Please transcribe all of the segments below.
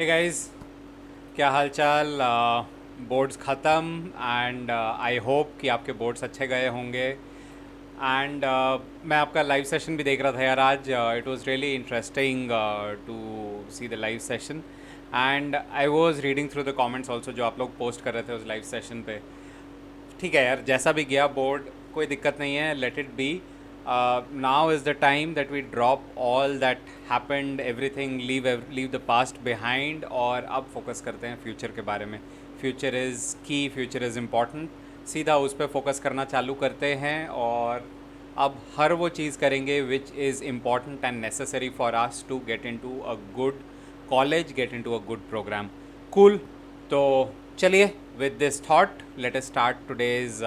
Hey guys, क्या हाल चाल। Boards ख़त्म एंड आई होप कि आपके बोर्ड्स अच्छे गए होंगे। एंड मैं आपका लाइव सेशन भी देख रहा था यार आज। It was really interesting to see the live session and I was reading through the comments also जो आप लोग पोस्ट कर रहे थे उस लाइव सेशन पे। ठीक है यार, जैसा भी गया बोर्ड कोई दिक्कत नहीं है, let it be. Now is the time that we drop all that happened, everything, leave the past behind और अब फोकस करते हैं फ्यूचर के बारे में। Future is key, future is important. सीधा उस पर फोकस करना चालू करते हैं और अब हर वो चीज़ करेंगे which is important and necessary for us to get into a good college, get into a good program. Cool. तो चलिए, with this thought let us start today's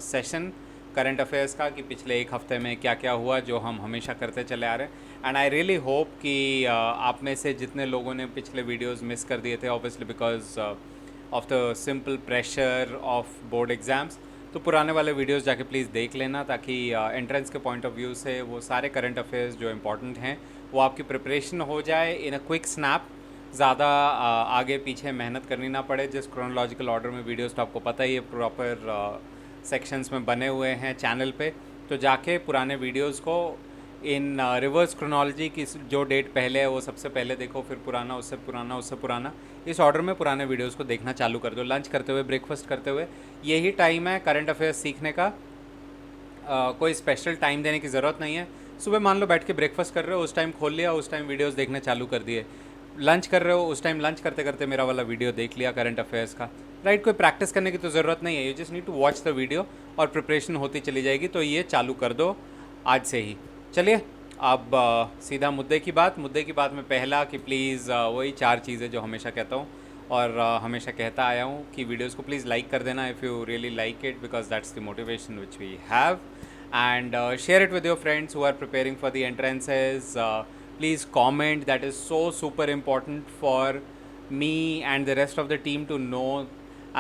session current affairs का, कि पिछले एक हफ्ते में क्या क्या हुआ जो हम हमेशा करते चले आ रहे हैं। एंड आई रियली होप कि आप में से जितने लोगों ने पिछले वीडियोस मिस कर दिए थे obviously because of the simple pressure of board exams, तो पुराने वाले वीडियोस जाके प्लीज़ देख लेना, ताकि एंट्रेंस के पॉइंट ऑफ व्यू से वो सारे करंट अफेयर्स जो इंपॉर्टेंट हैं वो आपकी प्रिपरेशन हो जाए इन अ क्विक स्नैप। ज़्यादा आगे पीछे मेहनत करनी ना पड़े। जिस क्रोनोलॉजिकल ऑर्डर में वीडियोस तो आपको पता ही है, प्रॉपर सेक्शंस में बने हुए हैं चैनल पे। तो जाके पुराने वीडियोस को इन रिवर्स क्रोनोलॉजी की, जो डेट पहले है वो सबसे पहले देखो, फिर पुराना, उससे पुराना, उससे पुराना, इस ऑर्डर में पुराने वीडियोस को देखना चालू कर दो। लंच करते हुए, ब्रेकफास्ट करते हुए, यही टाइम है करंट अफेयर्स सीखने का। कोई स्पेशल टाइम देने की ज़रूरत नहीं है। सुबह मान लो बैठ के ब्रेकफास्ट कर रहे हो, उस टाइम खोल लिया, उस टाइम वीडियोस देखने चालू कर दिए। लंच कर रहे हो, उस टाइम लंच करते करते मेरा वाला वीडियो देख लिया करंट अफेयर्स का। राइट, कोई प्रैक्टिस करने की तो ज़रूरत नहीं है, you just need to watch the video और प्रिपरेशन होती चली जाएगी। तो ये चालू कर दो आज से ही। चलिए, अब सीधा मुद्दे की बात में पहला कि प्लीज़ वही चार चीज़ें जो हमेशा कहता हूँ और हमेशा कहता आया हूँ कि वीडियोस को प्लीज़ लाइक कर देना if you really like it, because that's the motivation which we have. And share it with your friends who are preparing for the entrances. Please comment, that is so super important for me and the rest of the team to know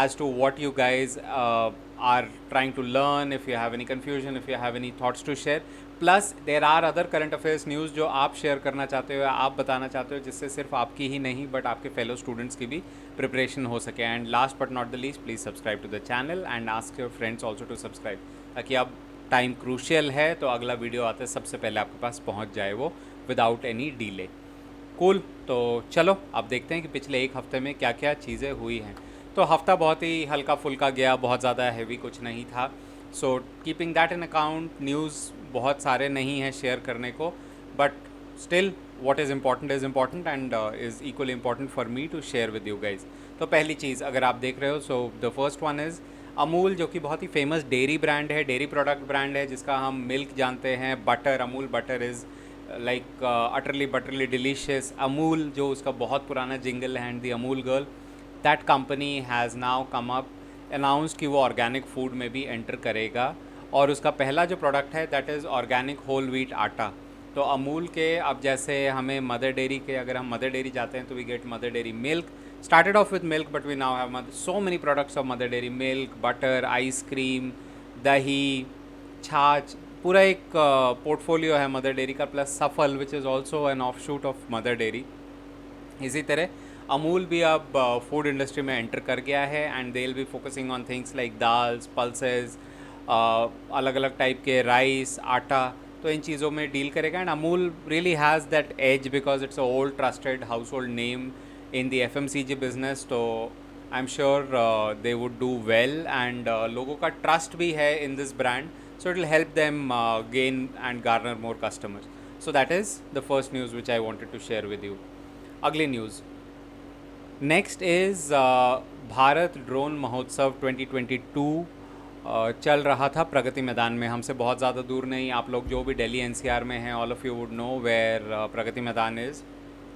as to what you guys are trying to learn. If you have any confusion, if you have any thoughts to share, plus there are other current affairs news जो आप share करना चाहते हो, आप बताना चाहते हो, जिससे सिर्फ आपकी ही नहीं बट आपके फेलो स्टूडेंट्स की भी प्रिपरेशन हो सके। And last but not the least, please subscribe to the channel and ask your friends also to subscribe, ताकि अब टाइम क्रूशियल है तो अगला वीडियो आते सबसे पहले आपके पास पहुंच जाए वो विदाउट एनी डीले। कूल। तो चलो अब देखते हैं कि पिछले एक हफ्ते में क्या क्या चीज़ें हुई हैं। तो हफ्ता बहुत ही हल्का फुल्का गया, बहुत ज़्यादा हैवी कुछ नहीं था। So keeping that in account, news बहुत सारे नहीं हैं शेयर करने को, but still what is important and is equally important for me to share with you guys. तो पहली चीज़ अगर आप देख रहे हो, so the first one is Amul, जो कि बहुत ही फेमस डेयरी ब्रांड है, डेयरी प्रोडक्ट ब्रांड है, जिसका हम मिल्क जानते हैं, butter, Amul butter is like utterly बटरली delicious. Amul जो उसका बहुत पुराना जिंगल है, and the Amul girl, that company has now come up announce कि वो ऑर्गेनिक फूड में भी एंटर करेगा। और उसका पहला जो प्रोडक्ट है that is organic whole wheat atta. तो अमूल के, अब जैसे हमें मदर डेयरी के, अगर हम मदर डेयरी जाते हैं तो we get Mother Dairy milk, started off with milk but we now have so many products of mother dairy, milk, butter, ice cream, दही, छाछ, पूरा एक पोर्टफोलियो है मदर डेयरी का, प्लस सफल which is also an of shoot of mother dairy. इसी तरह अमूल भी अब फूड इंडस्ट्री में एंटर कर गया है and they will be focusing on things like dals, pulses, अलग अलग टाइप के राइस, आटा, तो इन चीज़ों में डील करेगा। And Amul really has that edge because it's a old trusted house hold name in the FMCG business. तो I am sure they would do well and लोगों का ट्रस्ट भी है in this brand, so it will help them gain and garner more customers. So that is the first news which I wanted to share with you. Ugly news. Next is Bharat drone महोत्सव 2022 चल रहा था प्रगति मैदान में, हमसे बहुत ज़्यादा दूर नहीं। आप लोग जो भी दिल्ली NCR में हैं, all of you would know where Pragati Maidan is,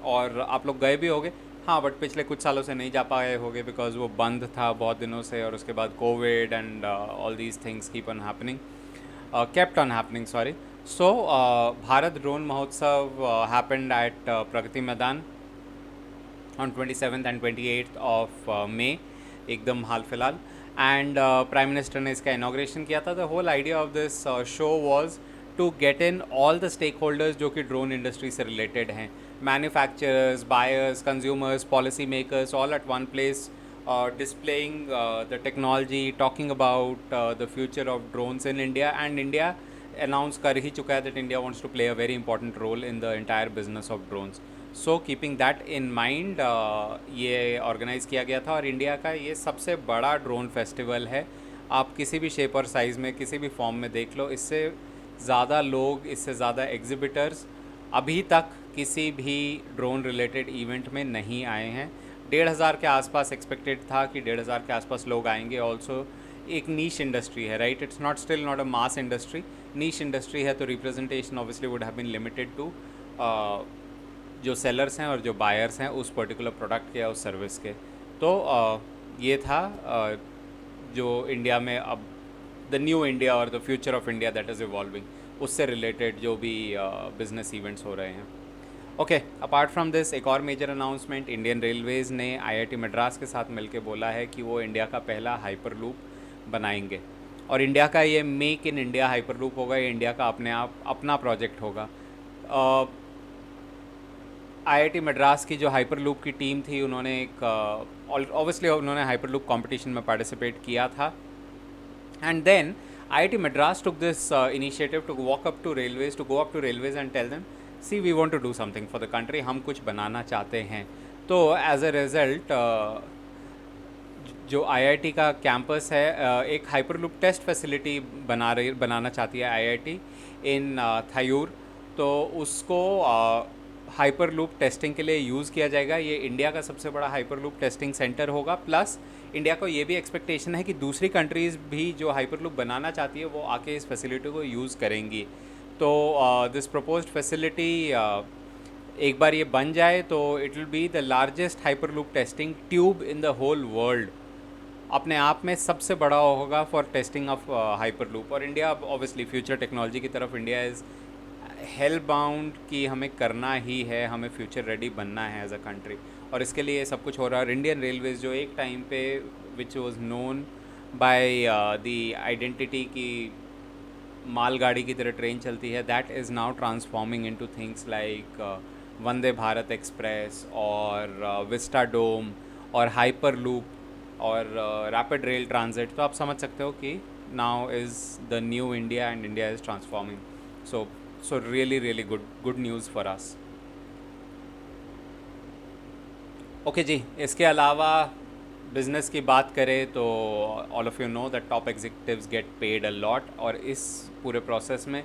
और आप लोग गए भी होगे। हाँ, बट पिछले कुछ सालों से नहीं जा पाए होगे बिकॉज वो बंद था बहुत दिनों से, और उसके बाद Covid and all these things keep on happening, kept on happening, sorry. So Bharat Drone Mahotsav happened at Pragati Maidan on 27th and 28th of May, एकदम हाल फिलहाल। एंड प्राइम मिनिस्टर ने इसका इनाग्रेशन किया था। The whole idea of this show was to get in all the stakeholders जो कि drone industry से related हैं, manufacturers, buyers, consumers, policy makers, all at one place, displaying the technology, talking about the future of drones in India. And India announce कर ही चुका है that India wants to play a very important role in the entire business of drones. So keeping that in mind, ये organise किया गया था और India का ये सबसे बड़ा ड्रोन फेस्टिवल है. आप किसी भी शेप और साइज़ में किसी भी फॉर्म में देख लो, इससे ज़्यादा लोग, इससे ज़्यादा एग्जिबिटर्स अभी तक किसी भी ड्रोन रिलेटेड इवेंट में नहीं आए हैं. 1,500 के आसपास एक्सपेक्टेड था कि 1,500 के आसपास लोग आएंगे. ऑल्सो एक नीश इंडस्ट्री है, right? It's not still not a mass industry, niche industry है, तो representation obviously would have been limited to जो सेलर्स हैं और जो बायर्स हैं उस पर्टिकुलर प्रोडक्ट के या उस सर्विस के. तो ये था जो इंडिया में अब द न्यू इंडिया और the future of India that is evolving, उससे रिलेटेड जो भी बिजनेस इवेंट्स हो रहे हैं. ओके, अपार्ट फ्रॉम दिस एक और मेजर अनाउंसमेंट, इंडियन रेलवेज़ ने आईआईटी मद्रास के साथ मिलकर बोला है कि वो इंडिया का पहला हाइपर लूप बनाएंगे. और इंडिया का ये make in India hyper loop होगा, ये इंडिया का अपने आप अपना प्रोजेक्ट होगा. आईआईटी मद्रास की जो हाइपर लूप की टीम थी, उन्होंने एक ऑब्वियसली उन्होंने हाइपर लूप कॉम्पिटिशन में पार्टिसिपेट किया था. And then IIT Madras took this initiative to walk up to railways, to go up to railways and tell them, see, we want to do something for the country, हम कुछ बनाना चाहते हैं. तो as a result जो IIT का campus है, एक hyperloop test facility बनाना चाहती है IIT इन थायूर. तो उसको हाइपरलूप टेस्टिंग के लिए यूज़ किया जाएगा. ये इंडिया का सबसे बड़ा हाइपरलूप टेस्टिंग सेंटर होगा. प्लस इंडिया को ये भी एक्सपेक्टेशन है कि दूसरी कंट्रीज़ भी जो हाइपरलूप बनाना चाहती है वो आके इस फैसिलिटी को यूज़ करेंगी. तो दिस प्रपोज्ड फैसिलिटी एक बार ये बन जाए तो it will be the largest hyperloop testing tube in the whole world. अपने आप में सबसे बड़ा होगा फॉर टेस्टिंग ऑफ हाइपरलूप. और इंडिया ऑब्वियसली फ्यूचर टेक्नोलॉजी की तरफ इंडिया इज़ हेल बाउंड कि हमें करना ही है, हमें फ्यूचर रेडी बनना है एज अ कंट्री. और इसके लिए सब कुछ हो रहा है. इंडियन रेलवेज़ जो एक टाइम पे which was known by the identity की मालगाड़ी की तरह ट्रेन चलती है, that is now transforming into things like Vande Bharat express और विस्टा डोम और हाइपर लूप और रैपिड रेल ट्रांजिट. तो आप समझ सकते हो कि now is the new India and India is transforming. So really good news for us. Okay जी, इसके अलावा बिज़नेस की बात करें तो all of you know that top executives get paid a lot. और इस पूरे प्रोसेस में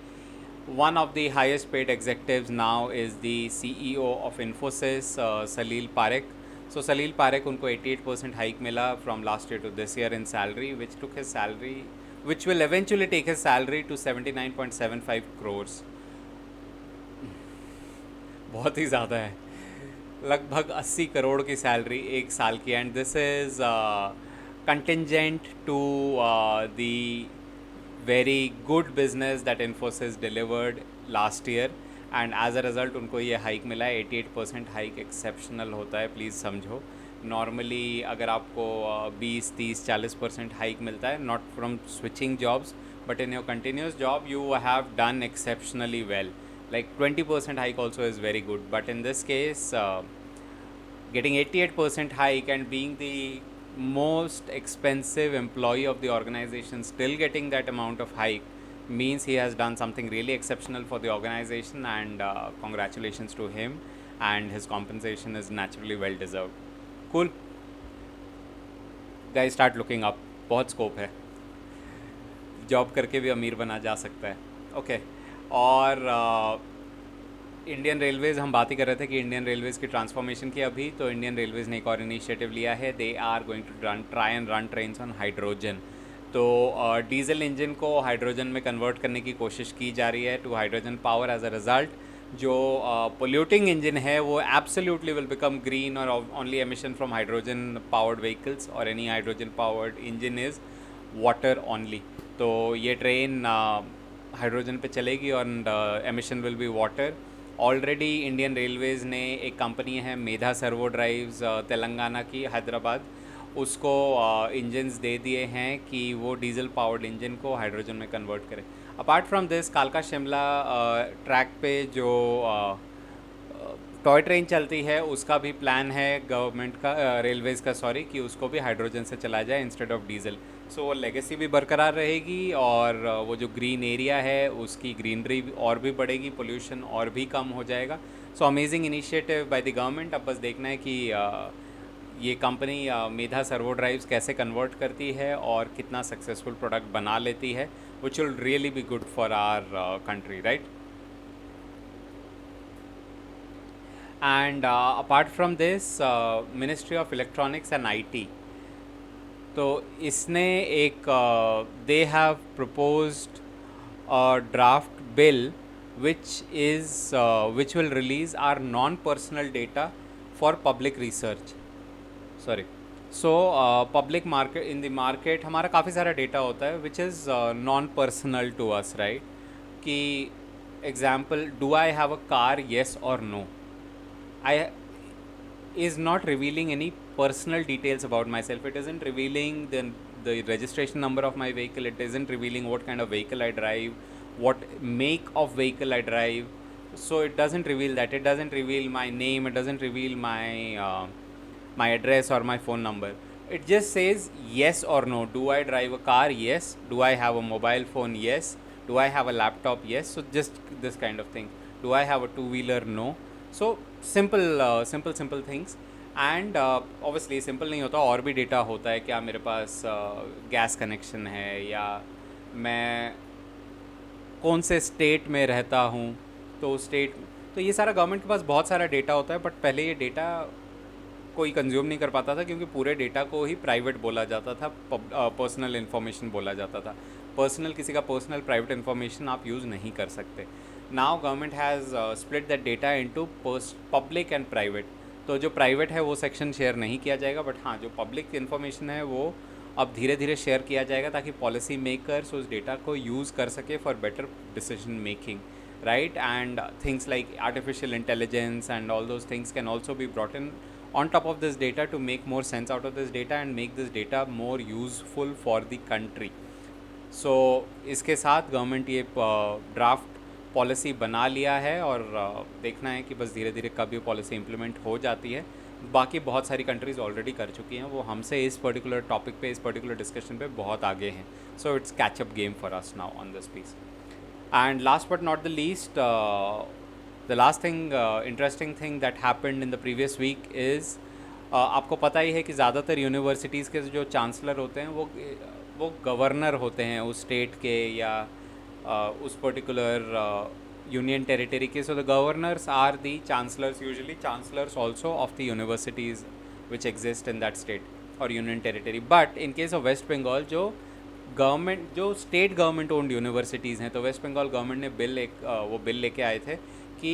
one of the highest paid executives now is the CEO of Infosys, Salil Parekh. So Salil Parekh, उनको 88% हाइक मिला from last year to this year in salary, which took his salary, which will eventually take his salary to 79.75 crores. बहुत ही ज़्यादा है, लगभग 80 करोड़ की salary एक साल की. And this is contingent to the very good business that Infosys delivered last year. And as a result उनको ये हाइक मिला है. 88% हाइक एक्सेप्शनल होता है, प्लीज़ समझो. नॉर्मली अगर आपको 20, 30, 40% हाइक मिलता है, not from switching jobs but in your continuous job, you have done exceptionally well. Like 20% hike also is very good, but in this case getting 88% hike and being the most expensive employee of the organization, still getting that amount of hike means he has done something really exceptional for the organization. And congratulations to him, and his compensation is naturally well deserved. Cool guys, start looking up, बहुत scope है, job करके भी अमीर बना जा सकता है. Okay. और इंडियन रेलवेज़, हम बात ही कर रहे थे कि इंडियन रेलवेज़ की ट्रांसफॉर्मेशन की अभी, तो इंडियन रेलवेज़ ने एक और इनिशिएटिव लिया है. They are going to try and run trains on hydrogen. तो डीजल इंजन को हाइड्रोजन में कन्वर्ट करने की कोशिश की जा रही है to hydrogen power. As a result जो पोल्यूटिंग इंजन है वो एब्सोल्युटली विल बिकम ग्रीन, और only emission from hydrogen powered vehicles और any hydrogen powered engine is water only. तो ये ट्रेन हाइड्रोजन पे चलेगी और emission will be water. Already Indian Railways ने एक कंपनी है मेधा सर्वो ड्राइव्स तेलंगाना की, हैदराबाद, उसको इंजन्स दे दिए हैं कि वो डीजल पावर्ड इंजन को हाइड्रोजन में कन्वर्ट करें. अपार्ट फ्रॉम दिस, कालका शिमला ट्रैक पे जो टॉय ट्रेन चलती है उसका भी प्लान है गवर्नमेंट का, रेलवेज़ का सॉरी, कि उसको भी हाइड्रोजन से चलाया जाए इंस्टेड ऑफ डीजल। सो वो लेगेसी भी बरकरार रहेगी और वो जो ग्रीन एरिया है उसकी ग्रीनरी और भी बढ़ेगी, पोल्यूशन और भी कम हो जाएगा। So amazing initiative by the government. अब बस देखना है कि ये कंपनी मेधा सर्वो ड्राइव्स कैसे कन्वर्ट करती है और कितना सक्सेसफुल प्रोडक्ट बना लेती है, which will really be good for our country, right. And apart from this, ministry of electronics and IT, तो इसने एक they have proposed a draft bill which is which will release our non-personal data for public research. Sorry. So public market, in the market हमारा काफ़ी सारा data होता है which is non-personal to us, right? कि example, do I have a car, yes or no? I is not revealing any personal details about myself. It isn't revealing the registration number of my vehicle. It isn't revealing what kind of vehicle I drive, what make of vehicle I drive. So it doesn't reveal that. It doesn't reveal my name. It doesn't reveal my address or my phone number. It just says yes or no. Do I drive a car? Yes. Do I have a mobile phone? Yes. Do I have a laptop? Yes. So just this kind of thing. Do I have a two-wheeler? No. So simple things. And obviously simple नहीं होता, और भी data होता है। क्या मेरे पास gas connection है, या मैं कौन से स्टेट में रहता हूँ, तो स्टेट, तो ये सारा गवर्नमेंट के पास बहुत सारा डेटा होता है। बट पहले ये डेटा कोई कंज्यूम नहीं कर पाता था क्योंकि पूरे डेटा को ही प्राइवेट बोला जाता था, पर्सनल इन्फॉर्मेशन बोला जाता था। पर्सनल, किसी का पर्सनल प्राइवेट इन्फॉर्मेशन आप यूज़ नहीं कर सकते। Now government has split that data into public and private. तो जो प्राइवेट है वो सेक्शन शेयर नहीं किया जाएगा, बट हाँ जो पब्लिक इन्फॉर्मेशन है वो अब धीरे धीरे शेयर किया जाएगा ताकि पॉलिसी मेकर्स उस डेटा को यूज़ कर सके for better decision making, right? And things like artificial intelligence and all those things can also be brought in on top of this data to make more sense out of this data and make this data more useful for the country. So इसके साथ government ये draft policy बना लिया है और देखना है कि बस धीरे धीरे कब ये पॉलिसी इम्प्लीमेंट हो जाती है। बाकी बहुत सारी कंट्रीज़ ऑलरेडी कर चुकी हैं, वो हमसे इस पर्टिकुलर टॉपिक पे, इस पर्टिकुलर डिस्कशन पे बहुत आगे हैं। So it's catch up game for us now on this piece. And last but not the least, the last thing, interesting thing that happened in the previous week is, आपको पता ही है कि ज़्यादातर यूनिवर्सिटीज़ के जो चांसलर होते हैं वो गवर्नर होते हैं उस स्टेट के या उस पर्टिकुलर यूनियन टेरिटरी के। So the governors are the chancellors, usually chancellors also of the universities which exist in that state और union territory. But in case of West Bengal, जो गवर्नमेंट, जो स्टेट गवर्नमेंट ओन्ड यूनिवर्सिटीज़ हैं, तो waste Bengal government ने वो bill लेके आए थे कि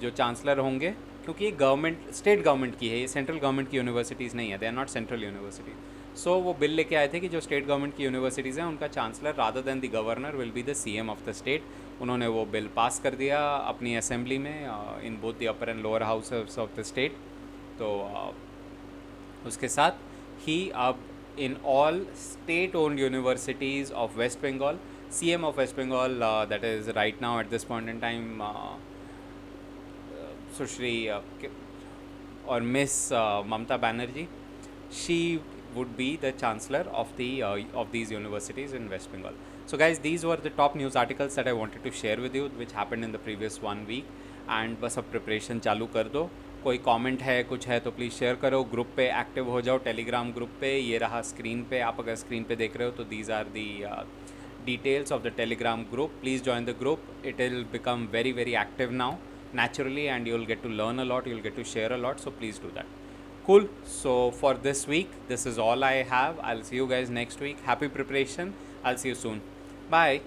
जो चांसलर होंगे, क्योंकि ये गवर्नमेंट, स्टेट गवर्नमेंट की है, ये सेंट्रल गवर्नमेंट की यूनिवर्सिटीज़ नहीं है, they are not central university. So वो बिल लेके आए थे कि जो स्टेट गवर्नमेंट की यूनिवर्सिटीज़ हैं उनका chancellor rather than the governor will be the CM of the state. उन्होंने वो बिल पास कर दिया अपनी असेंबली में, in both the upper and lower houses of the state. तो उसके साथ ही अब in all state-owned universities of West Bengal, CM of West Bengal, that is right now at this point in time, Sushri or Miss Mamta Banerjee, she would be the chancellor of these universities in West Bengal. So guys, these were the top news articles that I wanted to share with you, which happened in the previous 1 week. And बस अब preparation चालू कर दो। कोई comment है, कुछ है तो प्लीज़ शेयर करो, ग्रुप पे एक्टिव हो जाओ, टेलीग्राम ग्रुप पे। ये रहा स्क्रीन पे, आप अगर स्क्रीन पे देख रहे हो तो these are the details of the Telegram group. Please join the group, it will become very very active now naturally, and you will get to learn a lot, you will get to share a lot, so please do that. Cool. So for this week, this is all I have. I'll see you guys next week. Happy preparation. I'll see you soon. Bye.